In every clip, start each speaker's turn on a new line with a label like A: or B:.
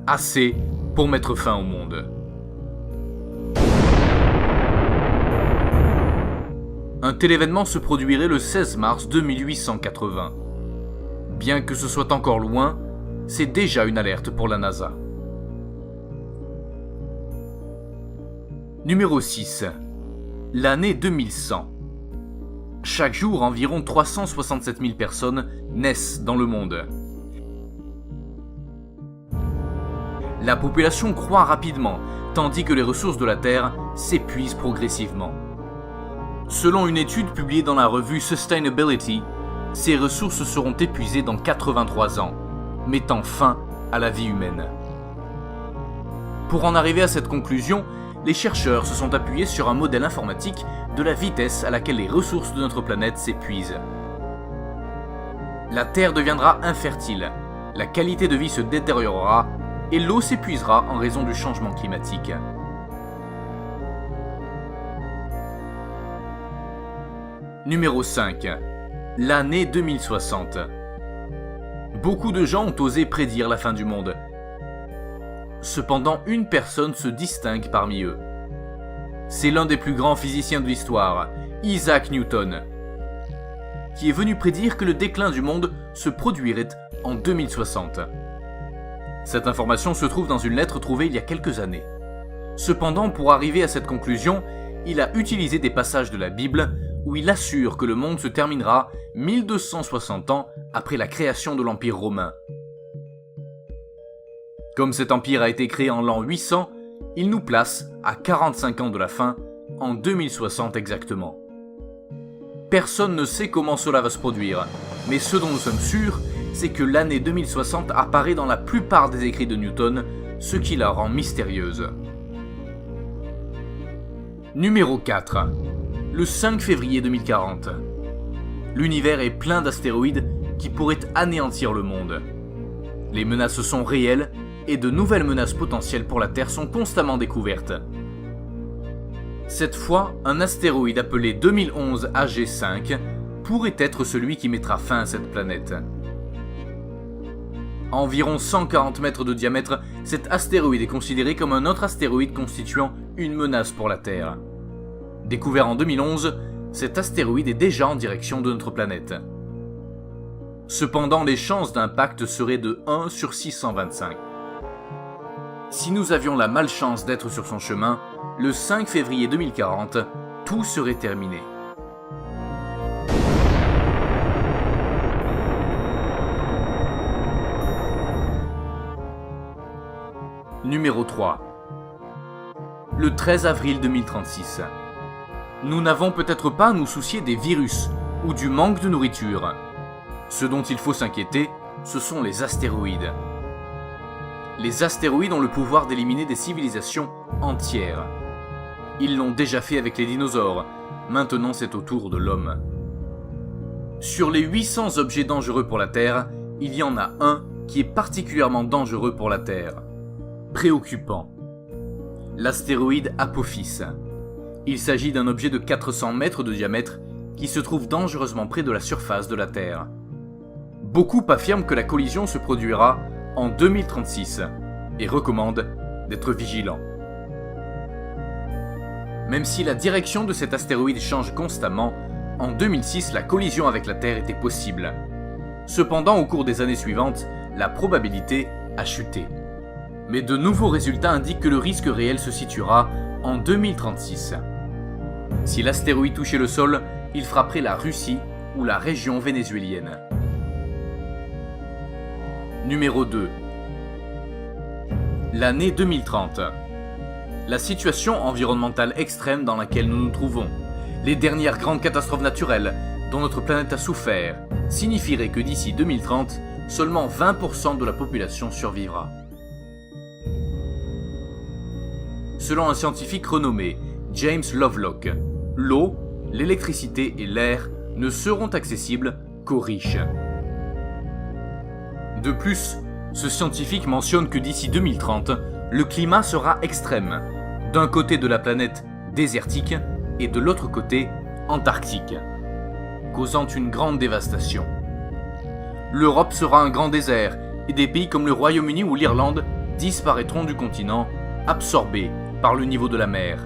A: Assez pour mettre fin au monde. Un tel événement se produirait le 16 mars 2880. Bien que ce soit encore loin, c'est déjà une alerte pour la NASA. Numéro 6. L'année 2100. Chaque jour, environ 367 000 personnes naissent dans le monde. La population croît rapidement, tandis que les ressources de la Terre s'épuisent progressivement. Selon une étude publiée dans la revue Sustainability, ces ressources seront épuisées dans 83 ans, mettant fin à la vie humaine. Pour en arriver à cette conclusion, les chercheurs se sont appuyés sur un modèle informatique de la vitesse à laquelle les ressources de notre planète s'épuisent. La Terre deviendra infertile, la qualité de vie se détériorera et l'eau s'épuisera en raison du changement climatique. Numéro 5. L'année 2060. Beaucoup de gens ont osé prédire la fin du monde. Cependant, une personne se distingue parmi eux. C'est l'un des plus grands physiciens de l'histoire, Isaac Newton, qui est venu prédire que le déclin du monde se produirait en 2060. Cette information se trouve dans une lettre trouvée il y a quelques années. Cependant, pour arriver à cette conclusion, il a utilisé des passages de la Bible où il assure que le monde se terminera 1260 ans après la création de l'Empire romain. Comme cet empire a été créé en l'an 800, il nous place à 45 ans de la fin, en 2060 exactement. Personne ne sait comment cela va se produire, mais ce dont nous sommes sûrs, c'est que l'année 2060 apparaît dans la plupart des écrits de Newton, ce qui la rend mystérieuse. Numéro 4. Le 5 février 2040. L'univers est plein d'astéroïdes qui pourraient anéantir le monde. Les menaces sont réelles et de nouvelles menaces potentielles pour la Terre sont constamment découvertes. Cette fois, un astéroïde appelé 2011 AG5 pourrait être celui qui mettra fin à cette planète. À environ 140 mètres de diamètre, cet astéroïde est considéré comme un autre astéroïde constituant une menace pour la Terre. Découvert en 2011, cet astéroïde est déjà en direction de notre planète. Cependant, les chances d'impact seraient de 1 sur 625. Si nous avions la malchance d'être sur son chemin, le 5 février 2040, tout serait terminé. Numéro 3. Le 13 avril 2036. Nous n'avons peut-être pas à nous soucier des virus ou du manque de nourriture. Ce dont il faut s'inquiéter, ce sont les astéroïdes. Les astéroïdes ont le pouvoir d'éliminer des civilisations entières. Ils l'ont déjà fait avec les dinosaures, maintenant c'est au tour de l'homme. Sur les 800 objets dangereux pour la Terre, il y en a un qui est particulièrement dangereux pour la Terre. Préoccupant. L'astéroïde Apophis. Il s'agit d'un objet de 400 mètres de diamètre qui se trouve dangereusement près de la surface de la Terre. Beaucoup affirment que la collision se produira en 2036 et recommandent d'être vigilant. Même si la direction de cet astéroïde change constamment, en 2006 la collision avec la Terre était possible. Cependant, au cours des années suivantes, la probabilité a chuté. Mais de nouveaux résultats indiquent que le risque réel se situera en 2036. Si l'astéroïde touchait le sol, il frapperait la Russie ou la région vénézuélienne. Numéro 2. L'année 2030. La situation environnementale extrême dans laquelle nous nous trouvons, les dernières grandes catastrophes naturelles dont notre planète a souffert, signifierait que d'ici 2030, seulement 20% de la population survivra. Selon un scientifique renommé, James Lovelock, l'eau, l'électricité et l'air ne seront accessibles qu'aux riches. De plus, ce scientifique mentionne que d'ici 2030, le climat sera extrême, d'un côté de la planète désertique et de l'autre côté antarctique, causant une grande dévastation. L'Europe sera un grand désert et des pays comme le Royaume-Uni ou l'Irlande disparaîtront du continent, absorbés par le niveau de la mer.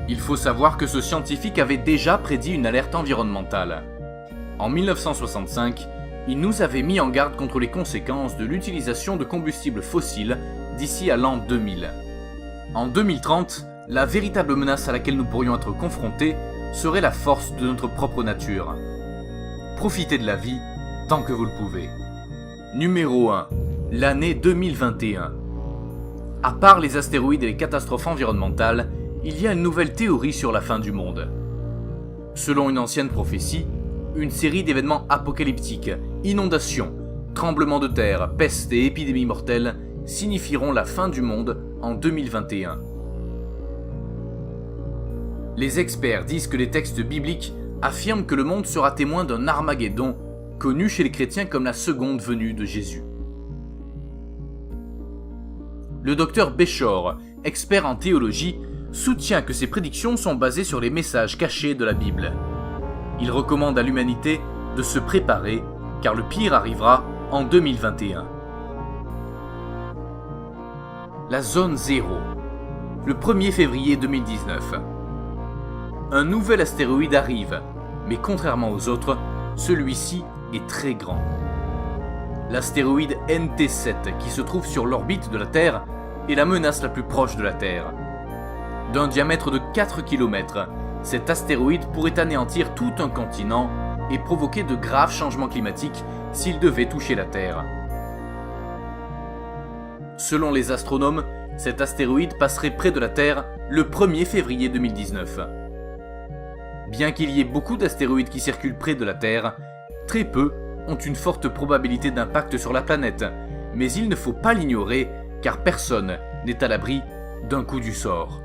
A: Il faut savoir que ce scientifique avait déjà prédit une alerte environnementale. En 1965, il nous avait mis en garde contre les conséquences de l'utilisation de combustibles fossiles d'ici à l'an 2000. En 2030, la véritable menace à laquelle nous pourrions être confrontés serait la force de notre propre nature. Profitez de la vie tant que vous le pouvez. Numéro 1. L'année 2021. À part les astéroïdes et les catastrophes environnementales, il y a une nouvelle théorie sur la fin du monde. Selon une ancienne prophétie, une série d'événements apocalyptiques, inondations, tremblements de terre, pestes et épidémies mortelles signifieront la fin du monde en 2021. Les experts disent que les textes bibliques affirment que le monde sera témoin d'un Armageddon, connu chez les chrétiens comme la seconde venue de Jésus. Le docteur Béchor, expert en théologie, soutient que ces prédictions sont basées sur les messages cachés de la Bible. Il recommande à l'humanité de se préparer, car le pire arrivera en 2021. La zone 0. Le 1er février 2019. Un nouvel astéroïde arrive, mais contrairement aux autres, celui-ci est très grand. L'astéroïde NT7 qui se trouve sur l'orbite de la Terre est la menace la plus proche de la Terre. D'un diamètre de 4 km, cet astéroïde pourrait anéantir tout un continent et provoquer de graves changements climatiques s'il devait toucher la Terre. Selon les astronomes, cet astéroïde passerait près de la Terre le 1er février 2019. Bien qu'il y ait beaucoup d'astéroïdes qui circulent près de la Terre, très peu ont une forte probabilité d'impact sur la planète, mais il ne faut pas l'ignorer car personne n'est à l'abri d'un coup du sort.